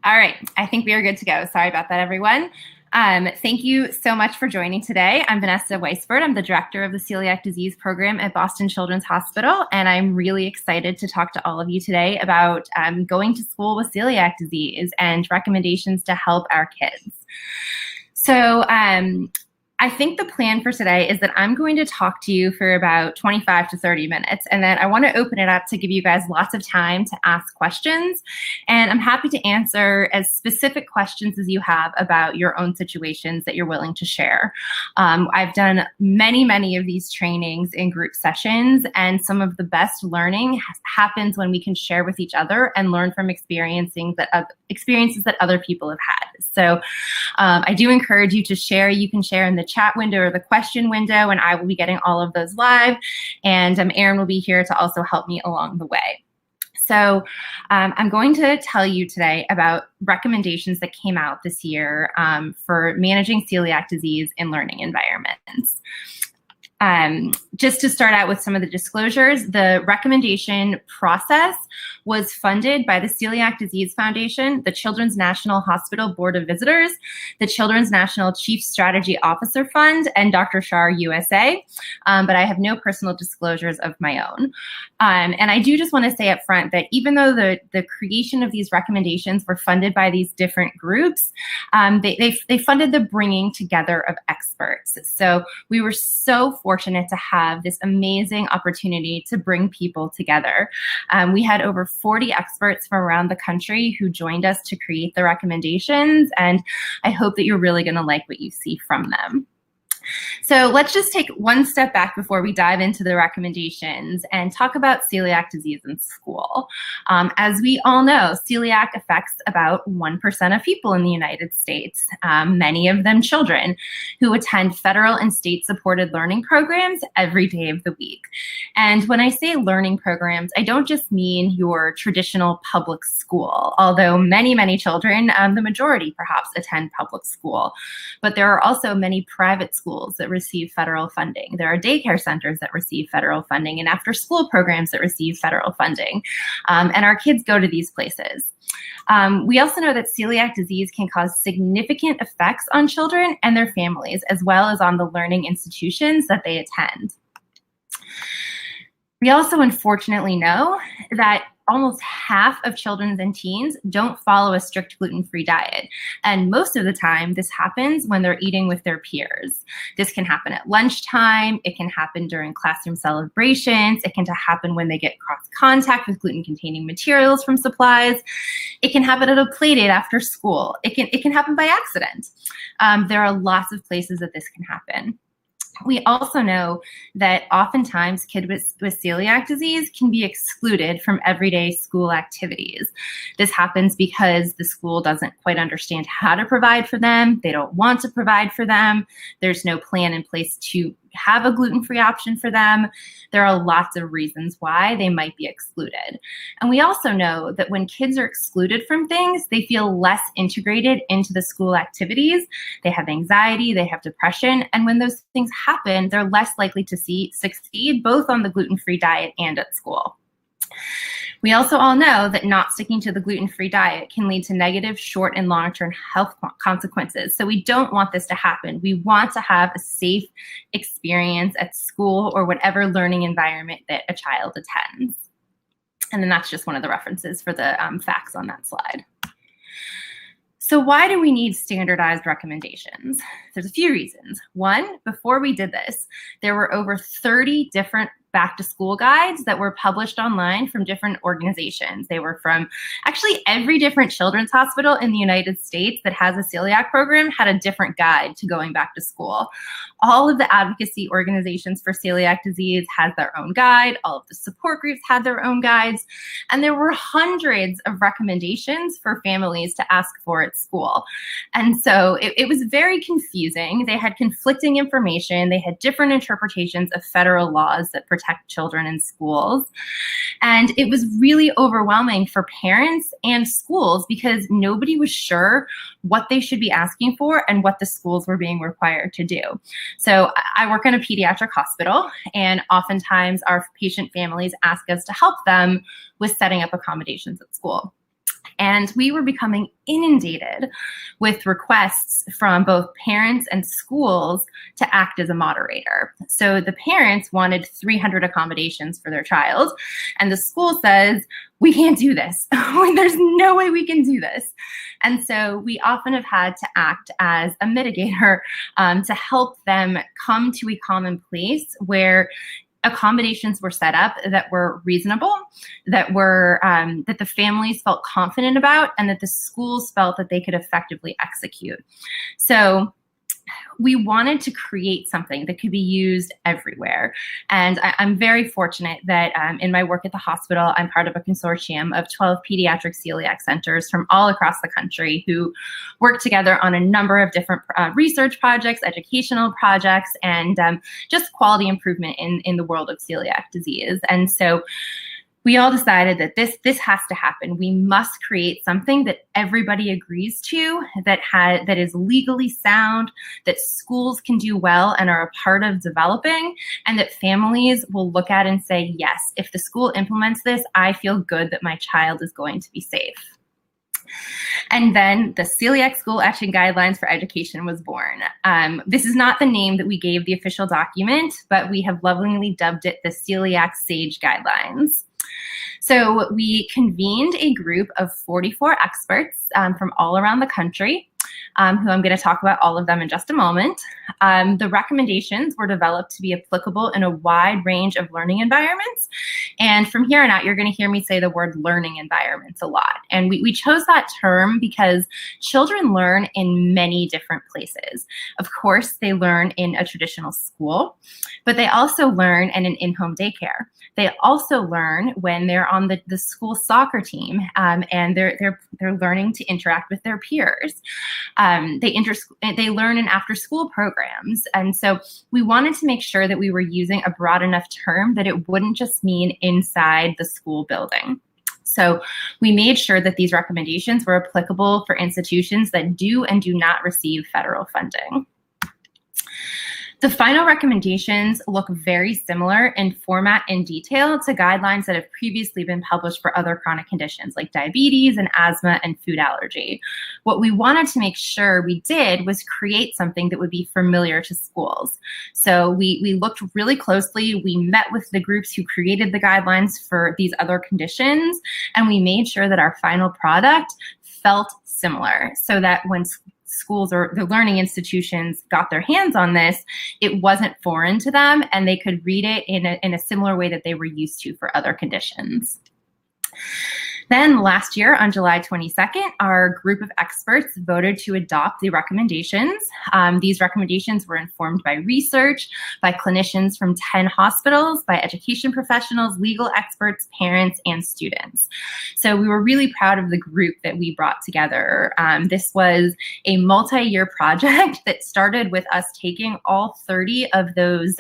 All right, I think we are good to go. Sorry about that, everyone. Thank you so much for joining today. I'm Vanessa Weisford. I'm the director of the Celiac Disease Program at Boston Children's Hospital, and I'm really excited to talk to all of you today about going to school with celiac disease and recommendations to help our kids. So I think the plan for today is that I'm going to talk to you for about 25 to 30 minutes, and then I want to open it up to give you guys lots of time to ask questions. And I'm happy to answer as specific questions as you have about your own situations that you're willing to share. I've done many of these trainings in group sessions, and some of the best learning happens when we can share with each other and learn from experiences that other people have had. So I do encourage you to share. You can share in the chat window or the question window, and I will be getting all of those live. And Erin will be here to also help me along the way. So I'm going to tell you today about recommendations that came out this year for managing celiac disease in learning environments. Just to start out with some of the disclosures, the recommendation process was funded by the Celiac Disease Foundation, the Children's National Hospital Board of Visitors, the Children's National Chief Strategy Officer Fund, and Dr. Shar USA, but I have no personal disclosures of my own. And I do just want to say up front that even though the creation of these recommendations were funded by these different groups, they funded the bringing together of experts. So we were so fortunate to have this amazing opportunity to bring people together. We had over 40 experts from around the country who joined us to create the recommendations, and I hope that you're really going to like what you see from them. So let's just take one step back before we dive into the recommendations and talk about celiac disease in school. As we all know, celiac affects about 1% of people in the United States, many of them children, who attend federal and state-supported learning programs every day of the week. And when I say learning programs, I don't just mean your traditional public school, although many children, the majority perhaps, attend public school. But there are also many private schools that receive federal funding. There are daycare centers that receive federal funding and after-school programs that receive federal funding. And our kids go to these places. We also know that celiac disease can cause significant effects on children and their families, as well as on the learning institutions that they attend. We also unfortunately know that almost half of children and teens don't follow a strict gluten-free diet. And most of the time, this happens when they're eating with their peers. This can happen at lunchtime. It can happen during classroom celebrations. It can happen when they get cross-contact with gluten-containing materials from supplies. It can happen at a play date after school. It can happen by accident. There are lots of places that this can happen. We also know that oftentimes kids with celiac disease can be excluded from everyday school activities. This happens because the school doesn't quite understand how to provide for them. They don't want to provide for them. There's no plan in place to have a gluten-free option for them. There are lots of reasons why they might be excluded. And we also know that when kids are excluded from things, they feel less integrated into the school activities. They have anxiety, they have depression, and when those things happen, they're less likely to succeed both on the gluten-free diet and at school. We also all know that not sticking to the gluten-free diet can lead to negative short and long-term health consequences. So we don't want this to happen. We want to have a safe experience at school or whatever learning environment that a child attends. And then that's just one of the references for the facts on that slide. So why do we need standardized recommendations? There's a few reasons. One, before we did this, there were over 30 different back-to-school guides that were published online from different organizations. They were from actually every different children's hospital in the United States that has a celiac program had a different guide to going back to school. All of the advocacy organizations for celiac disease had their own guide. All of the support groups had their own guides. And there were hundreds of recommendations for families to ask for at school. And so it was very confusing. They had conflicting information. They had different interpretations of federal laws that protect children in schools. And it was really overwhelming for parents and schools because nobody was sure what they should be asking for and what the schools were being required to do. So I work in a pediatric hospital, and oftentimes our patient families ask us to help them with setting up accommodations at school. And we were becoming inundated with requests from both parents and schools to act as a moderator. So the parents wanted 300 accommodations for their child, and the school says, we can't do this. There's no way we can do this. And so we often have had to act as a mitigator to help them come to a common place where accommodations were set up that were reasonable, that were that the families felt confident about, and that the schools felt that they could effectively execute. So we wanted to create something that could be used everywhere. And I'm very fortunate that in my work at the hospital, I'm part of a consortium of 12 pediatric celiac centers from all across the country who work together on a number of different research projects, educational projects, and just quality improvement in the world of celiac disease. And so we all decided that this has to happen. We must create something that everybody agrees to, that is legally sound, that schools can do well and are a part of developing, and that families will look at and say, yes, if the school implements this, I feel good that my child is going to be safe. And then the Celiac School Action Guidelines for Education was born. This is not the name that we gave the official document, but we have lovingly dubbed it the Celiac SAGE Guidelines. So we convened a group of 44 experts from all around the country, who I'm going to talk about all of them in just a moment. The recommendations were developed to be applicable in a wide range of learning environments. And from here on out, you're going to hear me say the word learning environments a lot. And we chose that term because children learn in many different places. Of course, they learn in a traditional school, but they also learn in an in-home daycare. They also learn when they're on the school soccer team, and they're learning to interact with their peers. They learn in after-school programs. And so we wanted to make sure that we were using a broad enough term that it wouldn't just mean inside the school building. So we made sure that these recommendations were applicable for institutions that do and do not receive federal funding. The final recommendations look very similar in format and detail to guidelines that have previously been published for other chronic conditions like diabetes and asthma and food allergy. What we wanted to make sure we did was create something that would be familiar to schools. So we looked really closely. We met with the groups who created the guidelines for these other conditions, and we made sure that our final product felt similar so that when schools or the learning institutions got their hands on this, it wasn't foreign to them, and they could read it in a similar way that they were used to for other conditions. Then last year, on July 22nd, our group of experts voted to adopt the recommendations. These recommendations were informed by research, by clinicians from 10 hospitals, by education professionals, legal experts, parents, and students. So we were really proud of the group that we brought together. This was a multi-year project that started with us taking all 30 of those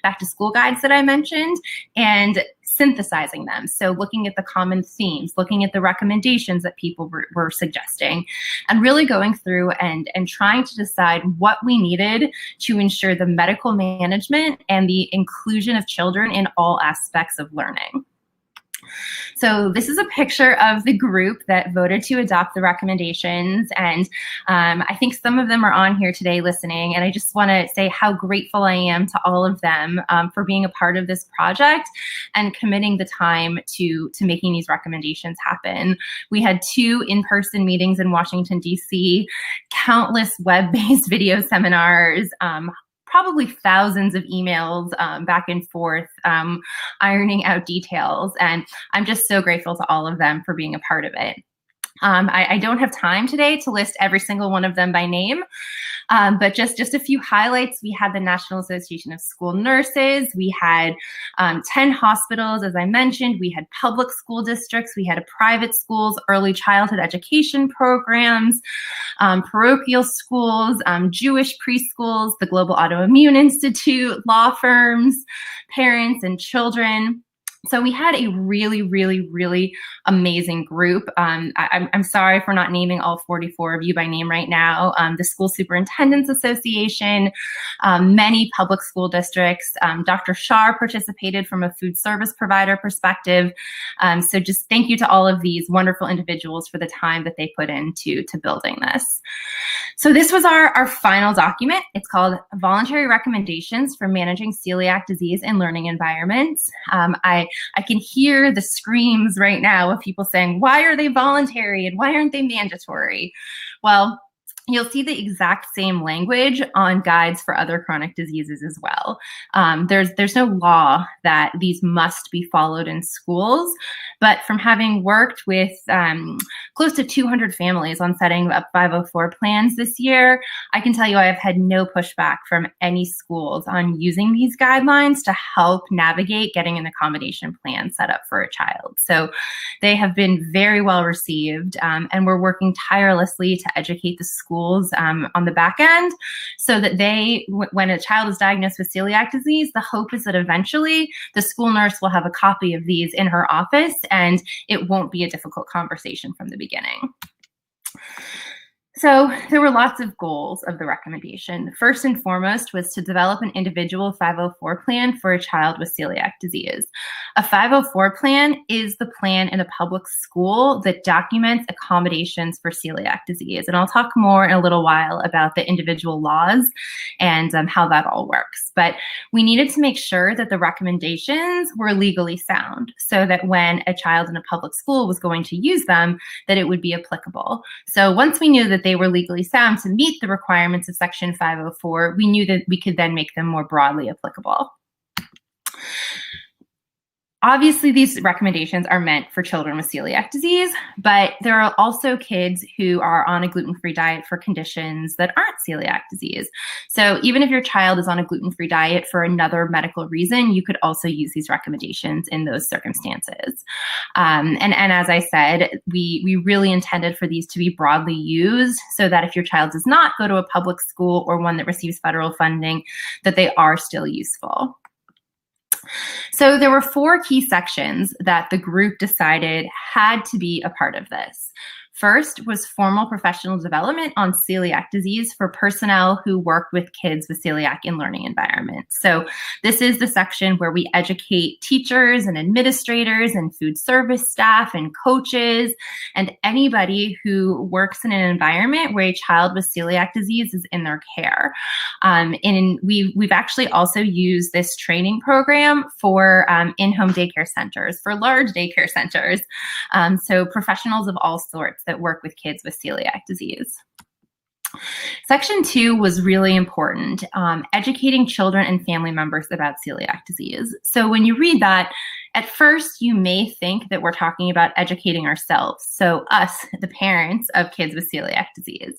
back-to-school guides that I mentioned and synthesizing them. So looking at the common themes, looking at the recommendations that people were suggesting, and really going through and trying to decide what we needed to ensure the medical management and the inclusion of children in all aspects of learning. So this is a picture of the group that voted to adopt the recommendations. And I think some of them are on here today listening. And I just want to say how grateful I am to all of them for being a part of this project and committing the time to making these recommendations happen. We had 2 in-person meetings in Washington, D.C., countless web-based video seminars, probably thousands of emails back and forth, ironing out details. And I'm just so grateful to all of them for being a part of it. I don't have time today to list every single one of them by name, but just a few highlights. We had the National Association of School Nurses. We had 10 hospitals, as I mentioned. We had public school districts. We had private schools, early childhood education programs, parochial schools, Jewish preschools, the Global Autoimmune Institute, law firms, parents and children. So we had a really, really, really amazing group. I'm sorry for not naming all 44 of you by name right now. The School Superintendents Association, many public school districts. Dr. Shar participated from a food service provider perspective. So just thank you to all of these wonderful individuals for the time that they put into building this. So this was our final document. It's called Voluntary Recommendations for Managing Celiac Disease in Learning Environments. I can hear the screams right now of people saying, why are they voluntary and why aren't they mandatory? Well, you'll see the exact same language on guides for other chronic diseases as well. There's no law that these must be followed in schools, but from having worked with close to 200 families on setting up 504 plans this year, I can tell you I have had no pushback from any schools on using these guidelines to help navigate getting an accommodation plan set up for a child. So they have been very well received, and we're working tirelessly to educate the schools on the back end so that when a child is diagnosed with celiac disease, the hope is that eventually the school nurse will have a copy of these in her office and it won't be a difficult conversation from the beginning. So there were lots of goals of the recommendation. First and foremost was to develop an individual 504 plan for a child with celiac disease. A 504 plan is the plan in a public school that documents accommodations for celiac disease. And I'll talk more in a little while about the individual laws and how that all works. But we needed to make sure that the recommendations were legally sound so that when a child in a public school was going to use them, that it would be applicable. So once we knew that they were legally sound to meet the requirements of Section 504, we knew that we could then make them more broadly applicable. Obviously, these recommendations are meant for children with celiac disease, but there are also kids who are on a gluten-free diet for conditions that aren't celiac disease. So even if your child is on a gluten-free diet for another medical reason, you could also use these recommendations in those circumstances. And as I said, we really intended for these to be broadly used so that if your child does not go to a public school or one that receives federal funding, that they are still useful. So there were 4 key sections that the group decided had to be a part of this. First was formal professional development on celiac disease for personnel who work with kids with celiac in learning environments. So this is the section where we educate teachers and administrators and food service staff and coaches and anybody who works in an environment where a child with celiac disease is in their care. And we've actually also used this training program for in-home daycare centers, for large daycare centers. So professionals of all sorts that work with kids with celiac disease. Section 2 was really important, educating children and family members about celiac disease. So when you read that, at first you may think that we're talking about educating ourselves, so us, the parents of kids with celiac disease.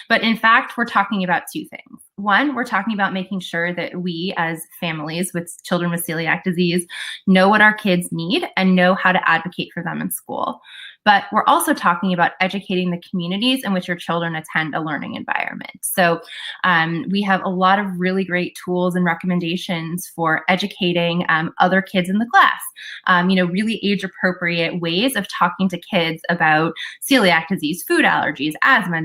But in fact, we're talking about 2 things. One, we're talking about making sure that we as families with children with celiac disease know what our kids need and know how to advocate for them in school. But we're also talking about educating the communities in which your children attend a learning environment. So we have a lot of really great tools and recommendations for educating other kids in the class. Really age-appropriate ways of talking to kids about celiac disease, food allergies, asthma,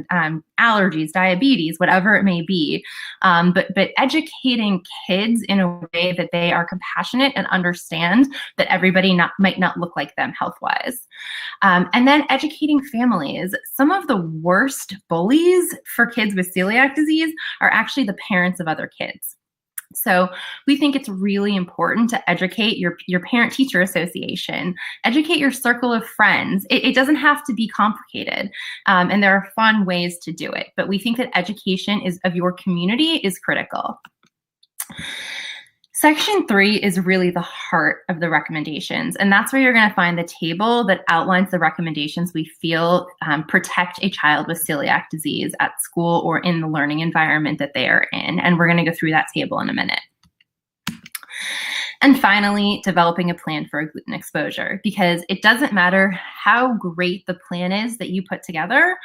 allergies, diabetes, whatever it may be. But educating kids in a way that they are compassionate and understand that everybody might not look like them health-wise. And then educating families. Some of the worst bullies for kids with celiac disease are actually the parents of other kids. So we think it's really important to educate your parent-teacher association, educate your circle of friends. It doesn't have to be complicated, and there are fun ways to do it. But we think that education of your community is critical. Section 3 is really the heart of the recommendations, and that's where you're going to find the table that outlines the recommendations we feel protect a child with celiac disease at school or in the learning environment that they are in, and we're going to go through that table in a minute. And finally, developing a plan for a gluten exposure, because it doesn't matter how great the plan is that you put together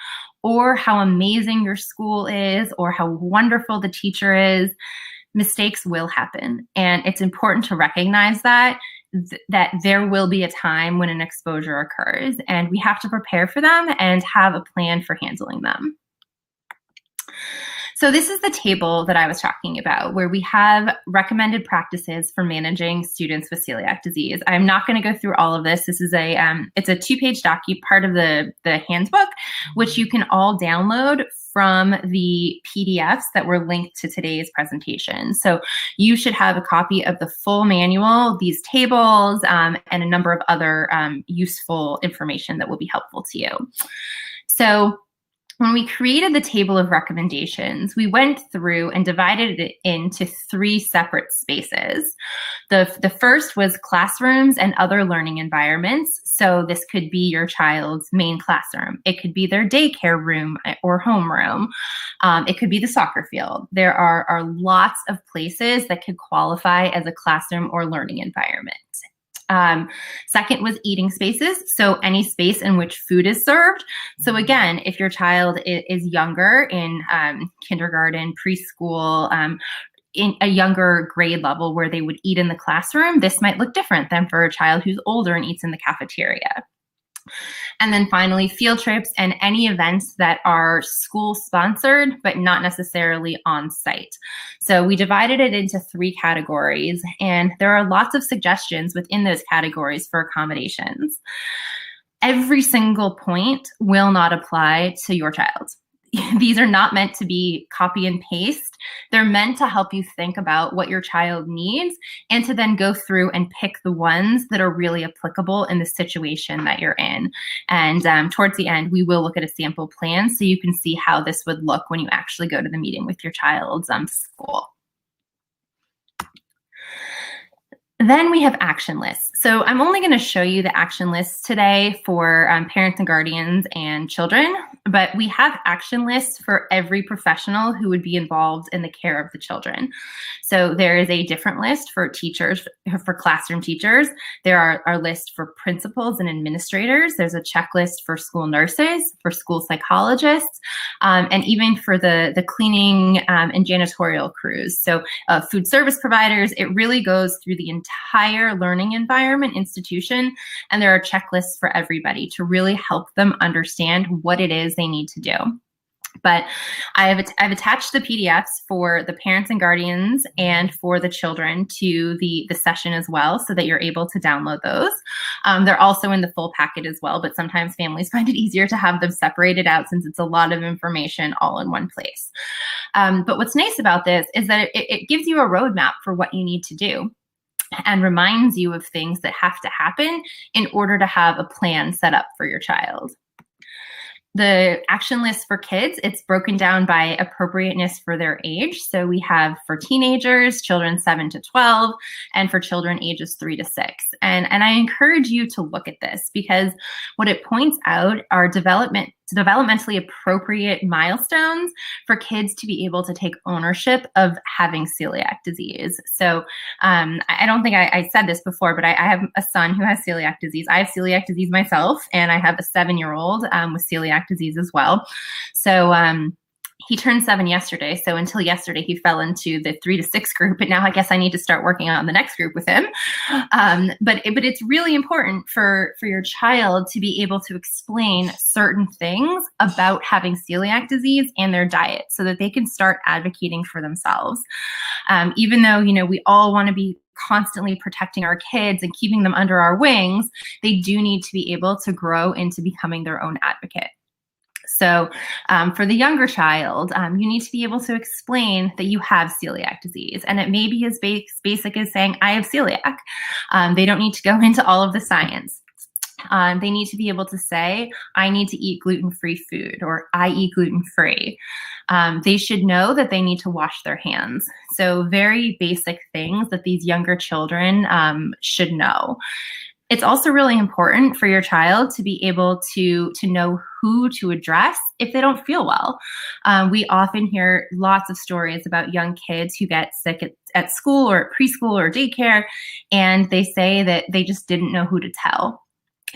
or how amazing your school is or how wonderful the teacher is. Mistakes will happen, and it's important to recognize that that there will be a time when an exposure occurs, and we have to prepare for them and have a plan for handling them. So this is the table that I was talking about, where we have recommended practices for managing students with celiac disease. I'm not going to go through all of this. This is it's a 2-page part of the handbook, which you can all download from the PDFs that were linked to today's presentation. So you should have a copy of the full manual, these tables, and a number of other useful information that will be helpful to you. So when we created the table of recommendations, we went through and divided it into 3 separate spaces. The first was classrooms and other learning environments. So this could be your child's main classroom. It could be their daycare room or homeroom. It could be the soccer field. There are lots of places that could qualify as a classroom or learning environment. Second was eating spaces, so any space in which food is served. So again, if your child is younger in kindergarten, preschool, in a younger grade level where they would eat in the classroom, this might look different than for a child who's older and eats in the cafeteria. And then finally, field trips and any events that are school sponsored, but not necessarily on site. So we divided it into 3 categories, and there are lots of suggestions within those categories for accommodations. Every single point will not apply to your child. These are not meant to be copy and paste. They're meant to help you think about what your child needs and to then go through and pick the ones that are really applicable in the situation that you're in. And towards the end, we will look at a sample plan so you can see how this would look when you actually go to the meeting with your child's school. Then we have action lists. So I'm only going to show you the action lists today for parents and guardians and children, but we have action lists for every professional who would be involved in the care of the children. So there is a different list for teachers, for classroom teachers. There are lists for principals and administrators. There's a checklist for school nurses, for school psychologists, and even for the cleaning and janitorial crews. So food service providers, it really goes through the entire learning environment institution, and there are checklists for everybody to really help them understand what it is they need to do. But I've attached the PDFs for the parents and guardians and for the children to the session as well, so that you're able to download those. They're also in the full packet as well, but sometimes families find it easier to have them separated out since it's a lot of information all in one place. But what's nice about this is that it gives you a roadmap for what you need to do and reminds you of things that have to happen in order to have a plan set up for your child. The action list for kids, it's broken down by appropriateness for their age. So we have for teenagers, children 7 to 12, and for children ages 3 to 6. And I encourage you to look at this because what it points out are developmentally appropriate milestones for kids to be able to take ownership of having celiac disease. So I don't think I said this before, but I have a son who has celiac disease. I have celiac disease myself, and I have a 7-year-old with celiac disease as well. So he turned 7 yesterday. So until yesterday, he fell into the 3 to 6 group. But now I guess I need to start working on the next group with him. But it's really important for your child to be able to explain certain things about having celiac disease and their diet so that they can start advocating for themselves. Even though, we all want to be constantly protecting our kids and keeping them under our wings, they do need to be able to grow into becoming their own advocate. So for the younger child, you need to be able to explain that you have celiac disease. And it may be as basic as saying, I have celiac. They don't need to go into all of the science. They need to be able to say, I need to eat gluten-free food, or I eat gluten-free. They should know that they need to wash their hands. So very basic things that these younger children should know. It's also really important for your child to be able to know who to address if they don't feel well. We often hear lots of stories about young kids who get sick at school or at preschool or daycare, and they say that they just didn't know who to tell,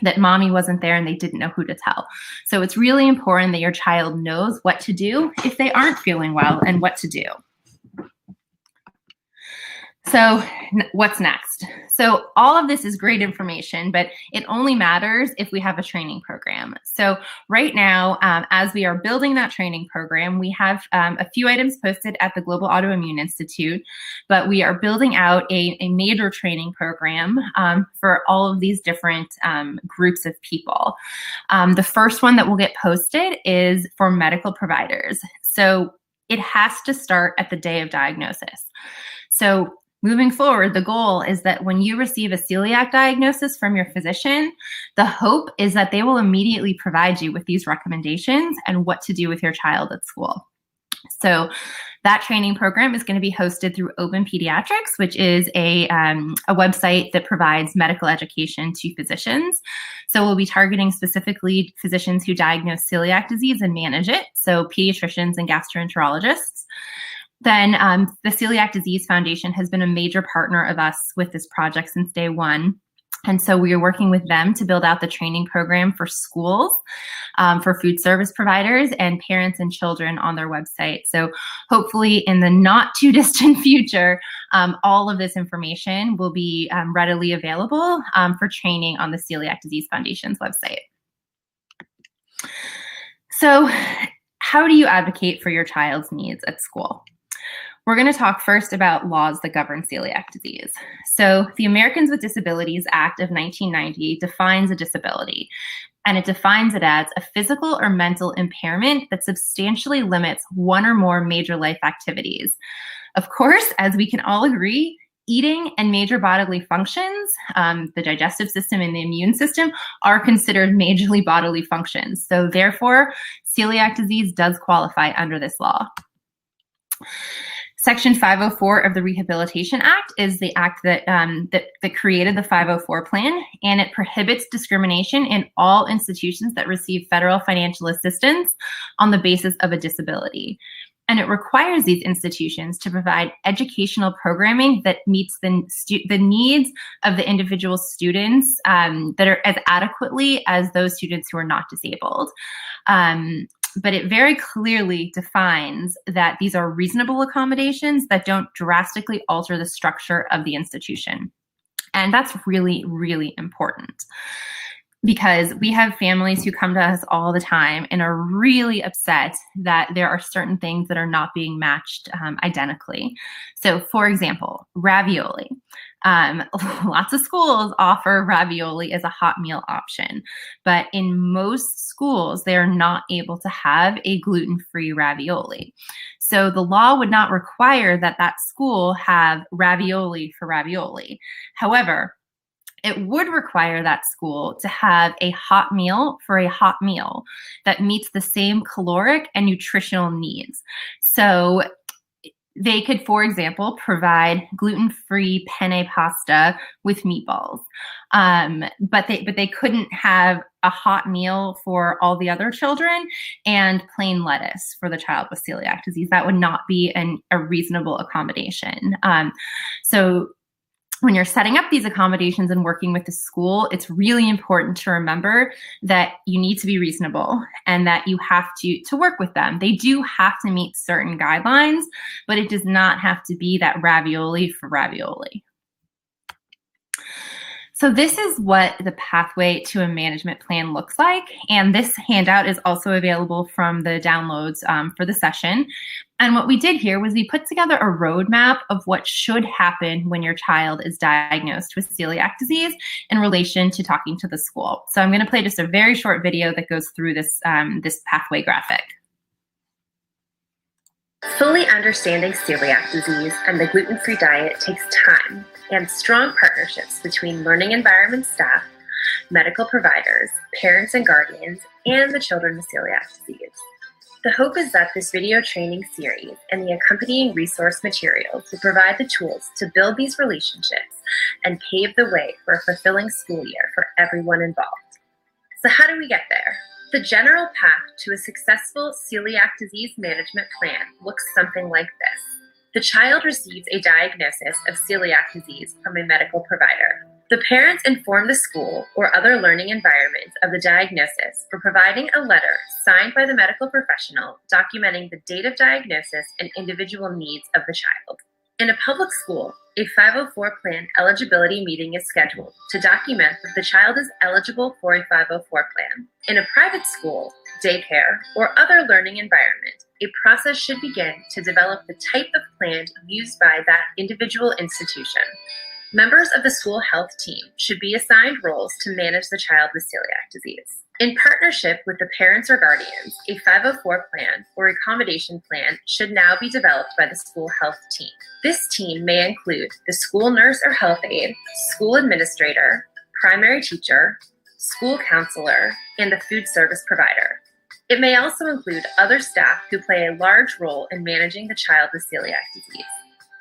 that mommy wasn't there and they didn't know who to tell. So it's really important that your child knows what to do if they aren't feeling well and what to do. So what's next? So all of this is great information, but it only matters if we have a training program. So right now, as we are building that training program, we have a few items posted at the Global Autoimmune Institute, but we are building out a major training program for all of these different groups of people. The first one that will get posted is for medical providers. So it has to start at the day of diagnosis. So moving forward, the goal is that when you receive a celiac diagnosis from your physician, the hope is that they will immediately provide you with these recommendations and what to do with your child at school. So that training program is going to be hosted through Open Pediatrics, which is a website that provides medical education to physicians. So we'll be targeting specifically physicians who diagnose celiac disease and manage it, so pediatricians and gastroenterologists. Then the Celiac Disease Foundation has been a major partner of us with this project since day one. And so we are working with them to build out the training program for schools, for food service providers, and parents and children on their website. So hopefully in the not too distant future, all of this information will be readily available for training on the Celiac Disease Foundation's website. So how do you advocate for your child's needs at school? We're going to talk first about laws that govern celiac disease. So the Americans with Disabilities Act of 1990 defines a disability, and it defines it as a physical or mental impairment that substantially limits one or more major life activities. Of course, as we can all agree, eating and major bodily functions, the digestive system and the immune system, are considered majorly bodily functions. So therefore, celiac disease does qualify under this law. Section 504 of the Rehabilitation Act is the act that created the 504 plan, and it prohibits discrimination in all institutions that receive federal financial assistance on the basis of a disability. And it requires these institutions to provide educational programming that meets the needs of the individual students that are as adequately as those students who are not disabled. But it very clearly defines that these are reasonable accommodations that don't drastically alter the structure of the institution. And that's really, really important, because we have families who come to us all the time and are really upset that there are certain things that are not being matched identically. So for example, ravioli. Lots of schools offer ravioli as a hot meal option, but in most schools, they are not able to have a gluten-free ravioli. So the law would not require that that school have ravioli for ravioli. However, it would require that school to have a hot meal for a hot meal that meets the same caloric and nutritional needs. So they could, for example, provide gluten-free penne pasta with meatballs, but they couldn't have a hot meal for all the other children and plain lettuce for the child with celiac disease. That would not be a reasonable accommodation. So when you're setting up these accommodations and working with the school, it's really important to remember that you need to be reasonable and that you have to work with them. They do have to meet certain guidelines, but it does not have to be that ravioli for ravioli. So this is what the pathway to a management plan looks like. And this handout is also available from the downloads for the session. And what we did here was we put together a roadmap of what should happen when your child is diagnosed with celiac disease in relation to talking to the school. So I'm going to play just a very short video that goes through this, this pathway graphic. Fully understanding celiac disease and the gluten-free diet takes time and strong partnerships between learning environment staff, medical providers, parents and guardians, and the children with celiac disease. The hope is that this video training series and the accompanying resource materials will provide the tools to build these relationships and pave the way for a fulfilling school year for everyone involved. So how do we get there? The general path to a successful celiac disease management plan looks something like this. The child receives a diagnosis of celiac disease from a medical provider. The parents inform the school or other learning environments of the diagnosis for providing a letter signed by the medical professional documenting the date of diagnosis and individual needs of the child. In a public school, a 504 plan eligibility meeting is scheduled to document that the child is eligible for a 504 plan. In a private school, daycare, or other learning environment, a process should begin to develop the type of plan used by that individual institution. Members of the school health team should be assigned roles to manage the child with celiac disease. In partnership with the parents or guardians, a 504 plan or accommodation plan should now be developed by the school health team. This team may include the school nurse or health aide, school administrator, primary teacher, school counselor, and the food service provider. It may also include other staff who play a large role in managing the child with celiac disease.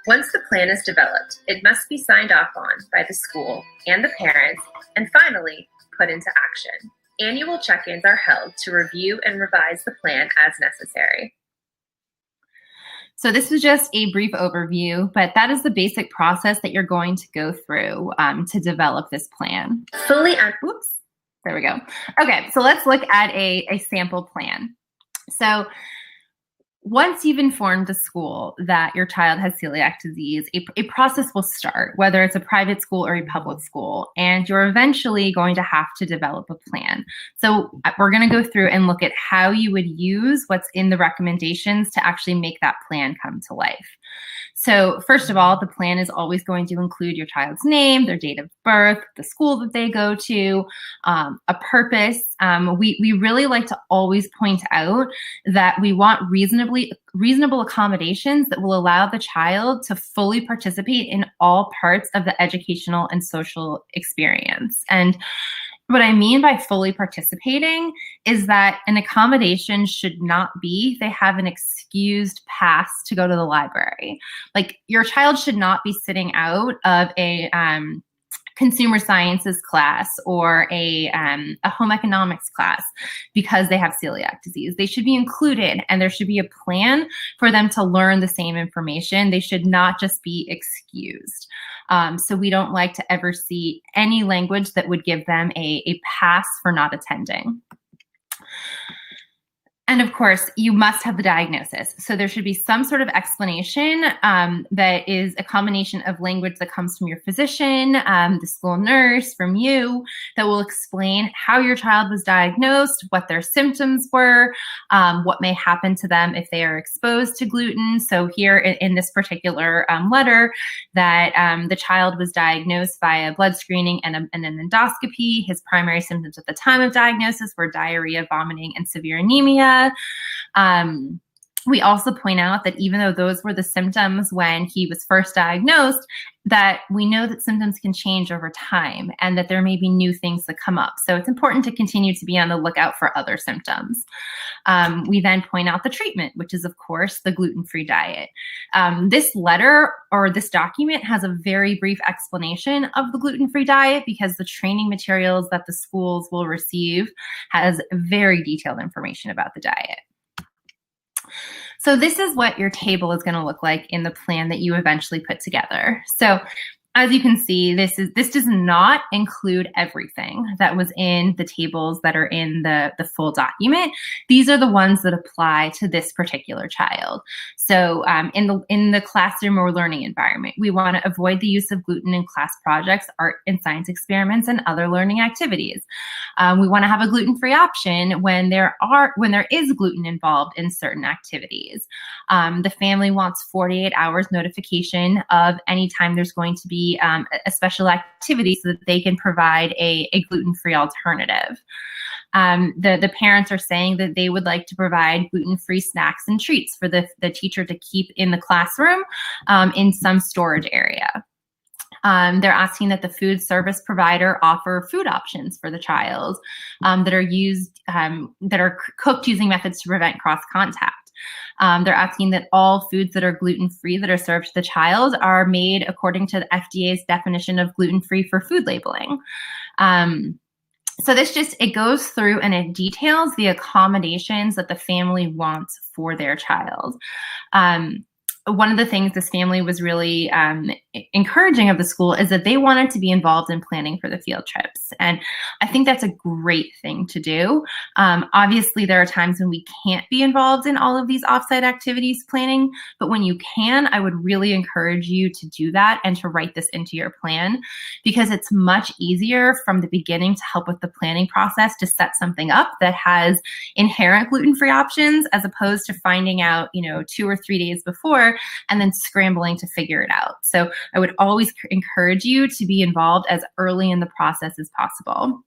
Once the plan is developed, it must be signed off on by the school and the parents, and finally, put into action. Annual check-ins are held to review and revise the plan as necessary. So this was just a brief overview, but that is the basic process that you're going to go through to develop this plan. Oops, there we go. Okay, so let's look at a sample plan. So once you've informed the school that your child has celiac disease, a process will start, whether it's a private school or a public school, and you're eventually going to have to develop a plan. So we're going to go through and look at how you would use what's in the recommendations to actually make that plan come to life. So first of all, the plan is always going to include your child's name, their date of birth, the school that they go to, a purpose. We really like to always point out that we want reasonable accommodations that will allow the child to fully participate in all parts of the educational and social experience. And what I mean by fully participating is that an accommodation should not be they have an excused pass to go to the library. Like, your child should not be sitting out of a consumer sciences class or a home economics class because they have celiac disease. They should be included, and there should be a plan for them to learn the same information. They should not just be excused. So we don't like to ever see any language that would give them a pass for not attending. And of course, you must have the diagnosis. So there should be some sort of explanation that is a combination of language that comes from your physician, the school nurse, from you, that will explain how your child was diagnosed, what their symptoms were, what may happen to them if they are exposed to gluten. So here in this particular letter, that the child was diagnosed via blood screening and an endoscopy. His primary symptoms at the time of diagnosis were diarrhea, vomiting, and severe anemia. We also point out that even though those were the symptoms when he was first diagnosed, that we know that symptoms can change over time and that there may be new things that come up. So it's important to continue to be on the lookout for other symptoms. We then point out the treatment, which is, of course, the gluten-free diet. This letter or this document has a very brief explanation of the gluten-free diet because the training materials that the schools will receive has very detailed information about the diet. So this is what your table is going to look like in the plan that you eventually put together. So as you can see, this does not include everything that was in the tables that are in the full document. These are the ones that apply to this particular child. So in the classroom or learning environment, we want to avoid the use of gluten in class projects, art and science experiments, and other learning activities. We want to have a gluten-free option when there is gluten involved in certain activities. The family wants 48 hours notification of any time there's going to be a special activity so that they can provide a gluten-free alternative. The parents are saying that they would like to provide gluten-free snacks and treats for the teacher to keep in the classroom in some storage area. They're asking that the food service provider offer food options for the child that are cooked using methods to prevent cross-contact. They're asking that all foods that are gluten-free that are served to the child are made according to the FDA's definition of gluten-free for food labeling. So it goes through and it details the accommodations that the family wants for their child. one of the things this family was really encouraging of the school is that they wanted to be involved in planning for the field trips. And I think that's a great thing to do. Obviously, there are times when we can't be involved in all of these offsite activities planning, but when you can, I would really encourage you to do that and to write this into your plan, because it's much easier from the beginning to help with the planning process to set something up that has inherent gluten-free options, as opposed to finding out, 2 or 3 days before and then scrambling to figure it out. So I would always encourage you to be involved as early in the process as possible.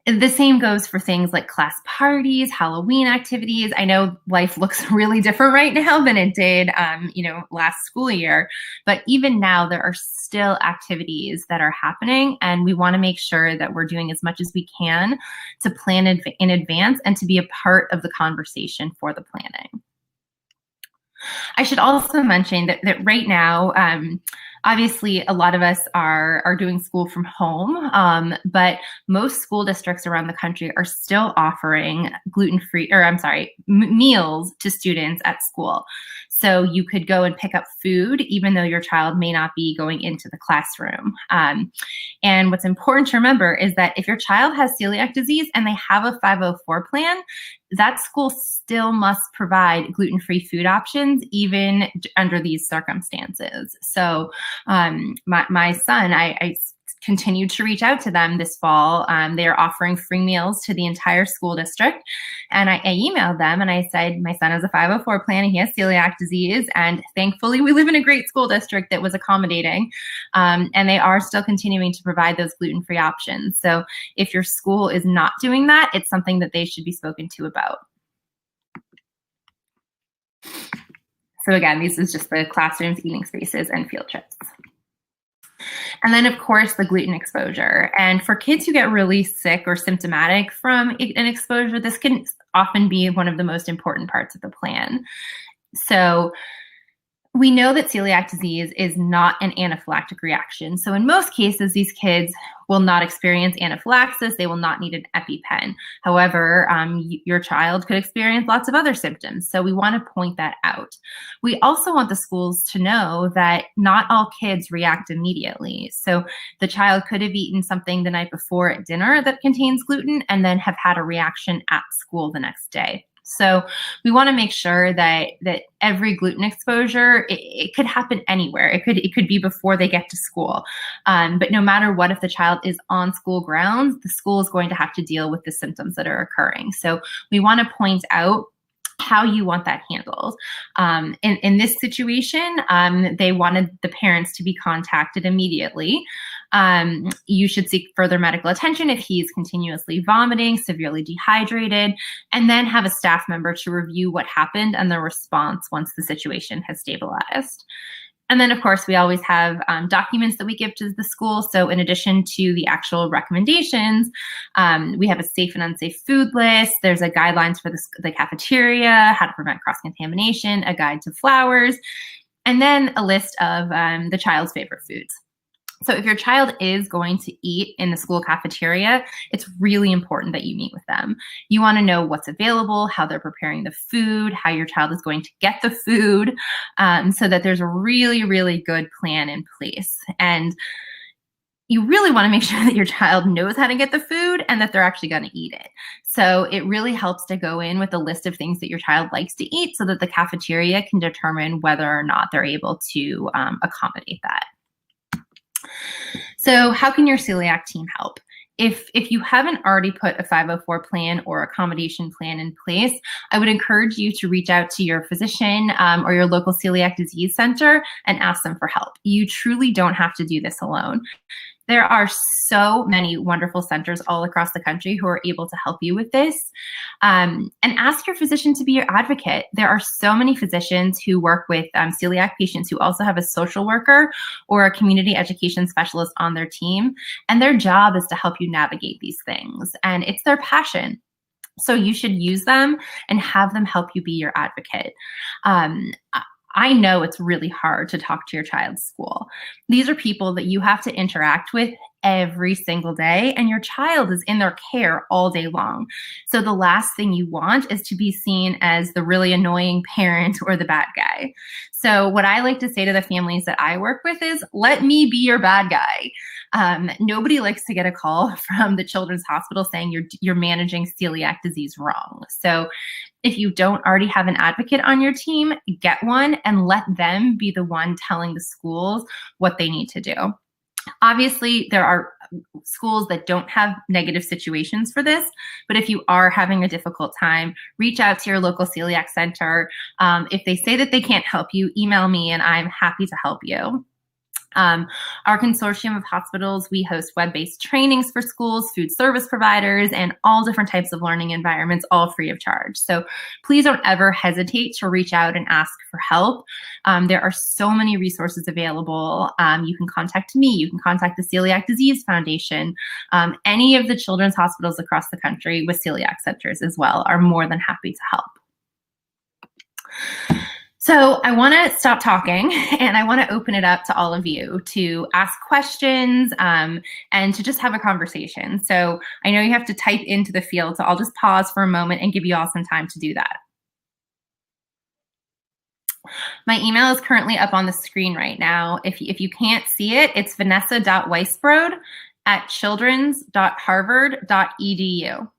The same goes for things like class parties, Halloween activities. I know life looks really different right now than it did, last school year. But even now, there are still activities that are happening, and we want to make sure that we're doing as much as we can to plan in advance and to be a part of the conversation for the planning. I should also mention that right now, obviously, a lot of us are doing school from home, but most school districts around the country are still offering meals to students at school. So you could go and pick up food, even though your child may not be going into the classroom. And what's important to remember is that if your child has celiac disease and they have a 504 plan, that school still must provide gluten-free food options, even under these circumstances. So my son, I continued to reach out to them this fall. They are offering free meals to the entire school district. And I emailed them and I said, my son has a 504 plan and he has celiac disease. And thankfully, we live in a great school district that was accommodating. And they are still continuing to provide those gluten-free options. So if your school is not doing that, it's something that they should be spoken to about. So again, this is just the classrooms, eating spaces, and field trips. And then, of course, the gluten exposure. And for kids who get really sick or symptomatic from an exposure, this can often be one of the most important parts of the plan. So we know that celiac disease is not an anaphylactic reaction. So in most cases, these kids will not experience anaphylaxis. They will not need an EpiPen. However, your child could experience lots of other symptoms. So we want to point that out. We also want the schools to know that not all kids react immediately. So the child could have eaten something the night before at dinner that contains gluten and then have had a reaction at school the next day. So we want to make sure that every gluten exposure, it could happen anywhere. It could be before they get to school. But no matter what, if the child is on school grounds, the school is going to have to deal with the symptoms that are occurring. So we want to point out how you want that handled. In this situation, they wanted the parents to be contacted immediately. You should seek further medical attention if he's continuously vomiting, severely dehydrated, and then have a staff member to review what happened and the response once the situation has stabilized. And then, of course, we always have documents that we give to the school. So in addition to the actual recommendations, we have a safe and unsafe food list. There's a guidelines for the cafeteria, how to prevent cross-contamination, a guide to flowers, and then a list of the child's favorite foods. So if your child is going to eat in the school cafeteria, it's really important that you meet with them. You want to know what's available, how they're preparing the food, how your child is going to get the food, so that there's a really, really good plan in place. And you really want to make sure that your child knows how to get the food and that they're actually going to eat it. So it really helps to go in with a list of things that your child likes to eat so that the cafeteria can determine whether or not they're able to accommodate that. So how can your celiac team help? If you haven't already put a 504 plan or accommodation plan in place, I would encourage you to reach out to your physician or your local celiac disease center and ask them for help. You truly don't have to do this alone. There are so many wonderful centers all across the country who are able to help you with this. And ask your physician to be your advocate. There are so many physicians who work with celiac patients who also have a social worker or a community education specialist on their team. And their job is to help you navigate these things. And it's their passion. So you should use them and have them help you be your advocate. I know it's really hard to talk to your child's school. These are people that you have to interact with every single day, and your child is in their care all day long. So the last thing you want is to be seen as the really annoying parent or the bad guy. So what I like to say to the families that I work with is, let me be your bad guy. Nobody likes to get a call from the Children's Hospital saying you're managing celiac disease wrong. So if you don't already have an advocate on your team, get one and let them be the one telling the schools what they need to do. Obviously, there are schools that don't have negative situations for this, but if you are having a difficult time, reach out to your local celiac center. If they say that they can't help you, email me and I'm happy to help you. Our consortium of hospitals, we host web-based trainings for schools, food service providers, and all different types of learning environments, all free of charge. So please don't ever hesitate to reach out and ask for help. There are so many resources available. You can contact me, you can contact the Celiac Disease Foundation. Any of the children's hospitals across the country with celiac centers as well are more than happy to help. So I want to stop talking and I want to open it up to all of you to ask questions and to just have a conversation. So I know you have to type into the field, so I'll just pause for a moment and give you all some time to do that. My email is currently up on the screen right now. If you can't see it, it's vanessa.weisbrod@childrens.harvard.edu.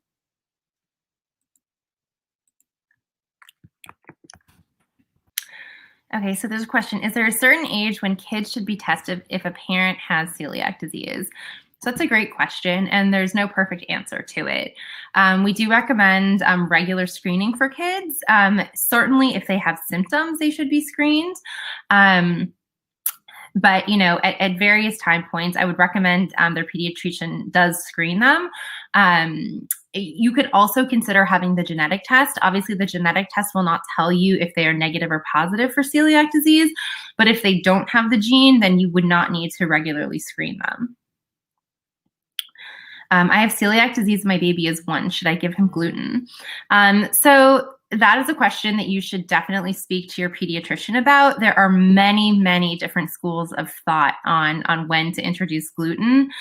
Okay, so there's a question. Is there a certain age when kids should be tested if a parent has celiac disease? So that's a great question, and there's no perfect answer to it. We do recommend regular screening for kids. Certainly, if they have symptoms, they should be screened. But, you know, at various time points, I would recommend their pediatrician does screen them. You could also consider having the genetic test. Obviously, the genetic test will not tell you if they are negative or positive for celiac disease, but if they don't have the gene, then you would not need to regularly screen them. I have celiac disease. My baby is 1. Should I give him gluten? So that is a question that you should definitely speak to your pediatrician about. There are many, many different schools of thought on when to introduce gluten,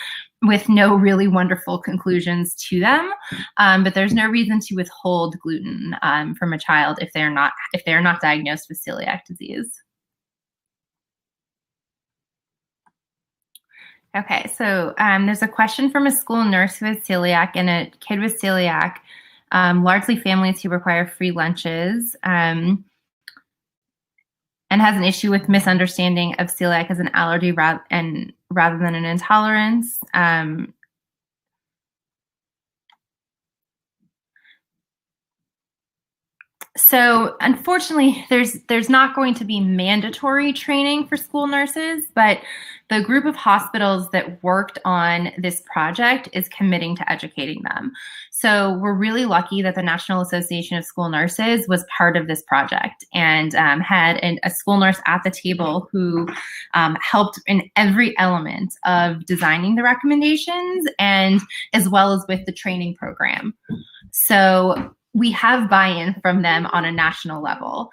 with no really wonderful conclusions to them. But there's no reason to withhold gluten from a child if they're not diagnosed with celiac disease. Okay, so there's a question from a school nurse who has celiac and a kid with celiac, largely families who require free lunches, and has an issue with misunderstanding of celiac as an allergy rather than an intolerance. So unfortunately, there's not going to be mandatory training for school nurses, but the group of hospitals that worked on this project is committing to educating them. So we're really lucky that the National Association of School Nurses was part of this project and had a school nurse at the table who helped in every element of designing the recommendations and as well as with the training program. So we have buy-in from them on a national level.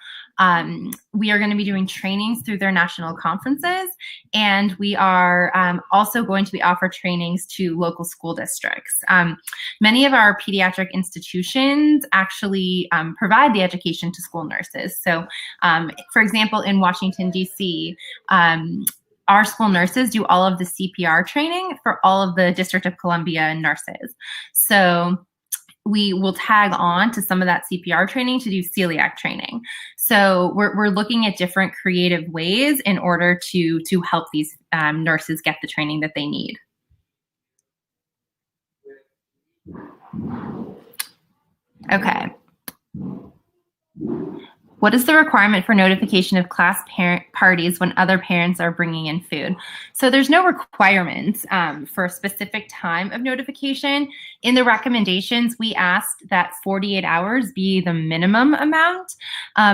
We are going to be doing trainings through their national conferences, and we are also going to be offered trainings to local school districts. Many of our pediatric institutions actually provide the education to school nurses. So, for example, in Washington, D.C., our school nurses do all of the CPR training for all of the District of Columbia nurses. So we will tag on to some of that CPR training to do celiac training. So we're looking at different creative ways in order to help these nurses get the training that they need. Okay. What is the requirement for notification of class parent parties when other parents are bringing in food? So there's no requirement for a specific time of notification. In the recommendations, we asked that 48 hours be the minimum amount.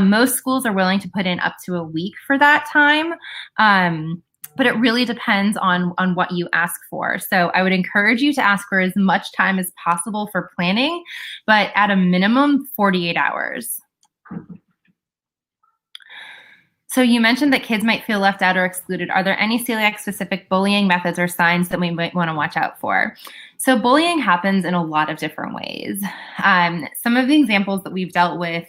Most schools are willing to put in up to a week for that time. But it really depends on what you ask for. So I would encourage you to ask for as much time as possible for planning, but at a minimum, 48 hours. So you mentioned that kids might feel left out or excluded. Are there any celiac-specific bullying methods or signs that we might want to watch out for? So bullying happens in a lot of different ways. Some of the examples that we've dealt with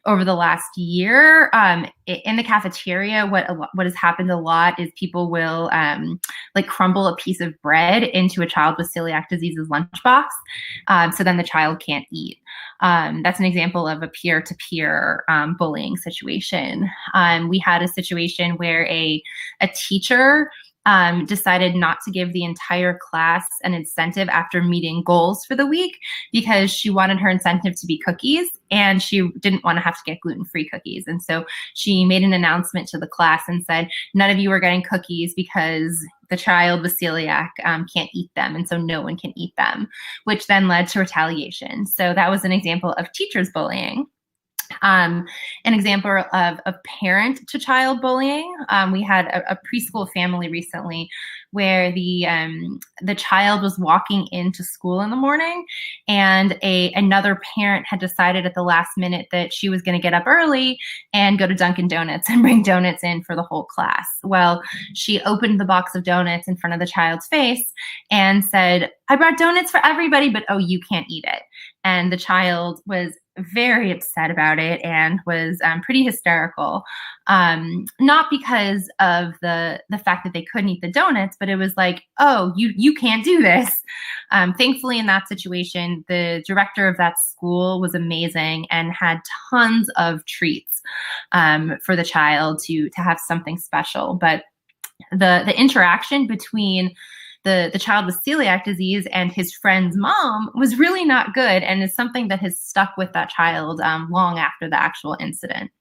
over the last year in the cafeteria, what has happened a lot is people will like crumble a piece of bread into a child with celiac disease's lunchbox, so then the child can't eat. That's an example of a peer-to-peer bullying situation. We had a situation where a teacher decided not to give the entire class an incentive after meeting goals for the week because she wanted her incentive to be cookies and she didn't want to have to get gluten-free cookies. And so she made an announcement to the class and said, none of you are getting cookies because the child with celiac can't eat them, and so no one can eat them, which then led to retaliation. So that was an example of teachers bullying. An example of parent to child bullying. We had a preschool family recently where the child was walking into school in the morning, and another parent had decided at the last minute that she was going to get up early and go to Dunkin' Donuts and bring donuts in for the whole class. Well, she opened the box of donuts in front of the child's face and said, "I brought donuts for everybody, but oh, you can't eat it." And the child was very upset about it and was pretty hysterical. Not because of the fact that they couldn't eat the donuts, but it was like, oh, you can't do this. Thankfully, in that situation, the director of that school was amazing and had tons of treats for the child to have something special. But the interaction between the child with celiac disease and his friend's mom was really not good, and is something that has stuck with that child long after the actual incident.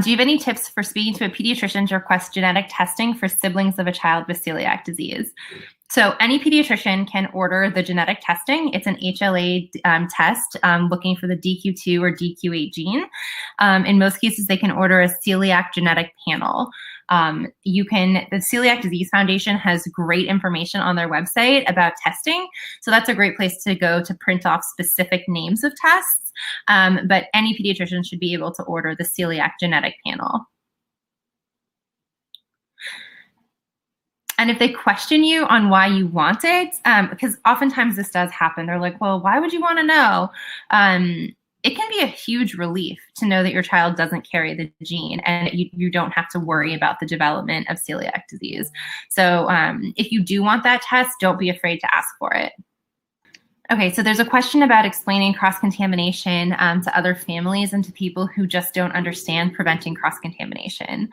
Do you have any tips for speaking to a pediatrician to request genetic testing for siblings of a child with celiac disease? So any pediatrician can order the genetic testing. It's an HLA test looking for the DQ2 or DQ8 gene. In most cases, they can order a celiac genetic panel. The Celiac Disease Foundation has great information on their website about testing. So that's a great place to go to print off specific names of tests. But any pediatrician should be able to order the celiac genetic panel. And if they question you on why you want it, because oftentimes this does happen, they're like, well, why would you want to know? It can be a huge relief to know that your child doesn't carry the gene and you don't have to worry about the development of celiac disease. So if you do want that test, don't be afraid to ask for it. Okay, so there's a question about explaining cross-contamination to other families and to people who just don't understand preventing cross-contamination.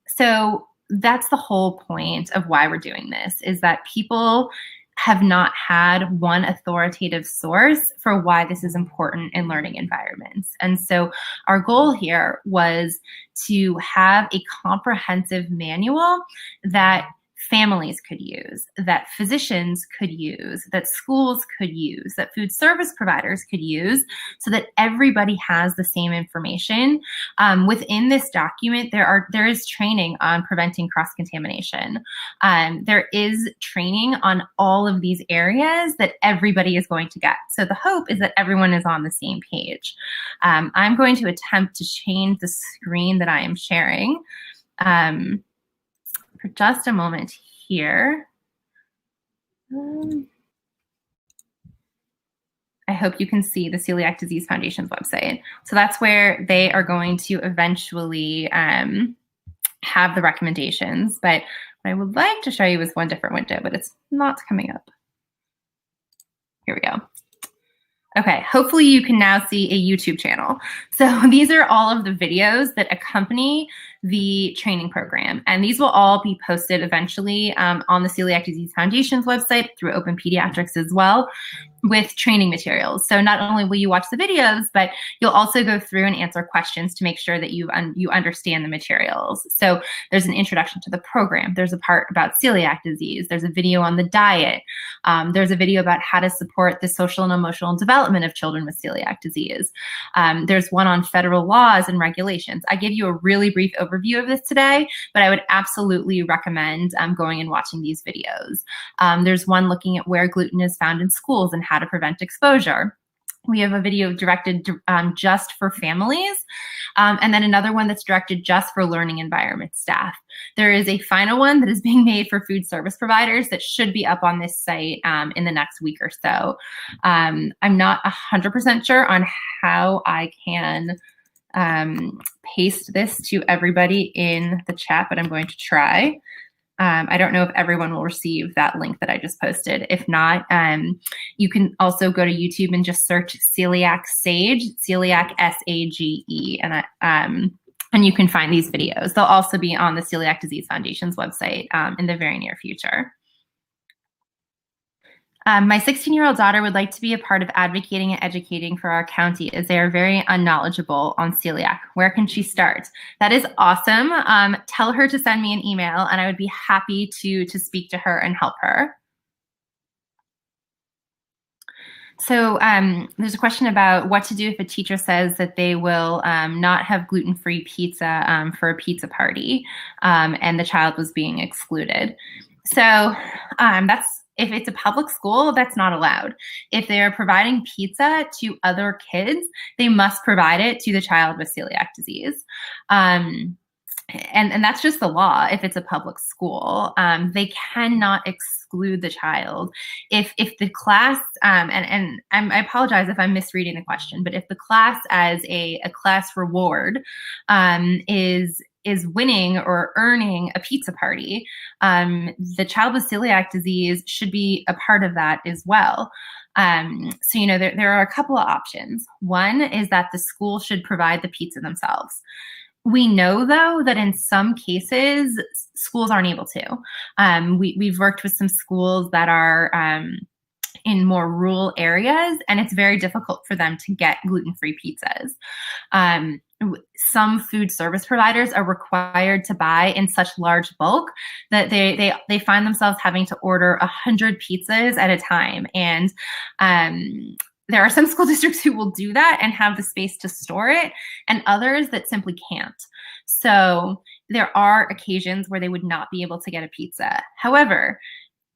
So that's the whole point of why we're doing this, is that people have not had one authoritative source for why this is important in learning environments. And so our goal here was to have a comprehensive manual that families could use, that physicians could use, that schools could use, that food service providers could use, so that everybody has the same information. Within this document, there is training on preventing cross-contamination. There is training on all of these areas that everybody is going to get. So the hope is that everyone is on the same page. I'm going to attempt to change the screen that I am sharing. For just a moment here. I hope you can see the Celiac Disease Foundation's website. So that's where they are going to eventually have the recommendations. But what I would like to show you is one different window, but it's not coming up. Here we go. Okay, hopefully you can now see a YouTube channel. So these are all of the videos that accompany the training program. And these will all be posted eventually on the Celiac Disease Foundation's website through Open Pediatrics as well, with training materials. So not only will you watch the videos, but you'll also go through and answer questions to make sure that you understand the materials. So there's an introduction to the program. There's a part about celiac disease. There's a video on the diet. There's a video about how to support the social and emotional development of children with celiac disease. There's one on federal laws and regulations. I give you a really brief overview of this today, but I would absolutely recommend going and watching these videos. There's one looking at where gluten is found in schools and how to prevent exposure. We have a video directed just for families, and then another one that's directed just for learning environment staff. There is a final one that is being made for food service providers that should be up on this site in the next week or so. I'm not 100% sure on how I can paste this to everybody in the chat, but I'm going to try. I don't know if everyone will receive that link that I just posted. If not, you can also go to YouTube and just search Celiac Sage, Celiac SAGE, and you can find these videos. They'll also be on the Celiac Disease Foundation's website in the very near future. My 16-year-old daughter would like to be a part of advocating and educating for our county as they are very unknowledgeable on celiac. Where can she start? That is awesome. Tell her to send me an email and I would be happy to speak to her and help her. So there's a question about what to do if a teacher says that they will not have gluten-free pizza for a pizza party and the child was being excluded. So if it's a public school, that's not allowed. If they're providing pizza to other kids, they must provide it to the child with celiac disease. And that's just the law. If it's a public school, they cannot exclude the child. If the class, and I apologize if I'm misreading the question, but if the class as a class reward is winning or earning a pizza party, the child with celiac disease should be a part of that as well. So, there are a couple of options. One is that the school should provide the pizza themselves. We know, though, that in some cases, schools aren't able to. We've worked with some schools that are in more rural areas, and it's very difficult for them to get gluten-free pizzas. Some food service providers are required to buy in such large bulk that they find themselves having to order 100 pizzas at a time. And there are some school districts who will do that and have the space to store it, and others that simply can't. So there are occasions where they would not be able to get a pizza. However,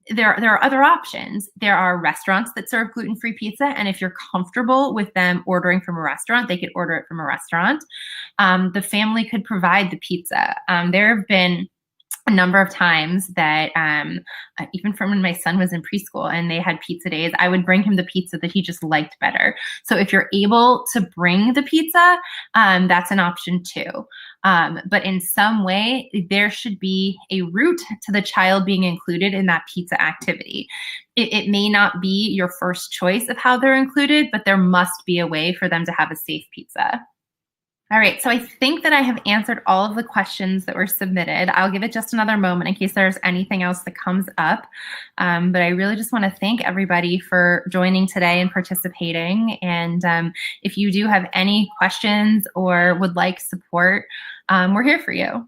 there are other options. There are restaurants that serve gluten-free pizza, and if you're comfortable with them ordering from a restaurant, they could order it from a restaurant. The family could provide the pizza. There have been a number of times that even from when my son was in preschool and they had pizza days, I would bring him the pizza that he just liked better. So if you're able to bring the pizza, that's an option too. But in some way, there should be a route to the child being included in that pizza activity. It may not be your first choice of how they're included, but there must be a way for them to have a safe pizza. All right, so I think that I have answered all of the questions that were submitted. I'll give it just another moment in case there's anything else that comes up. But I really just want to thank everybody for joining today and participating. And if you do have any questions or would like support, we're here for you.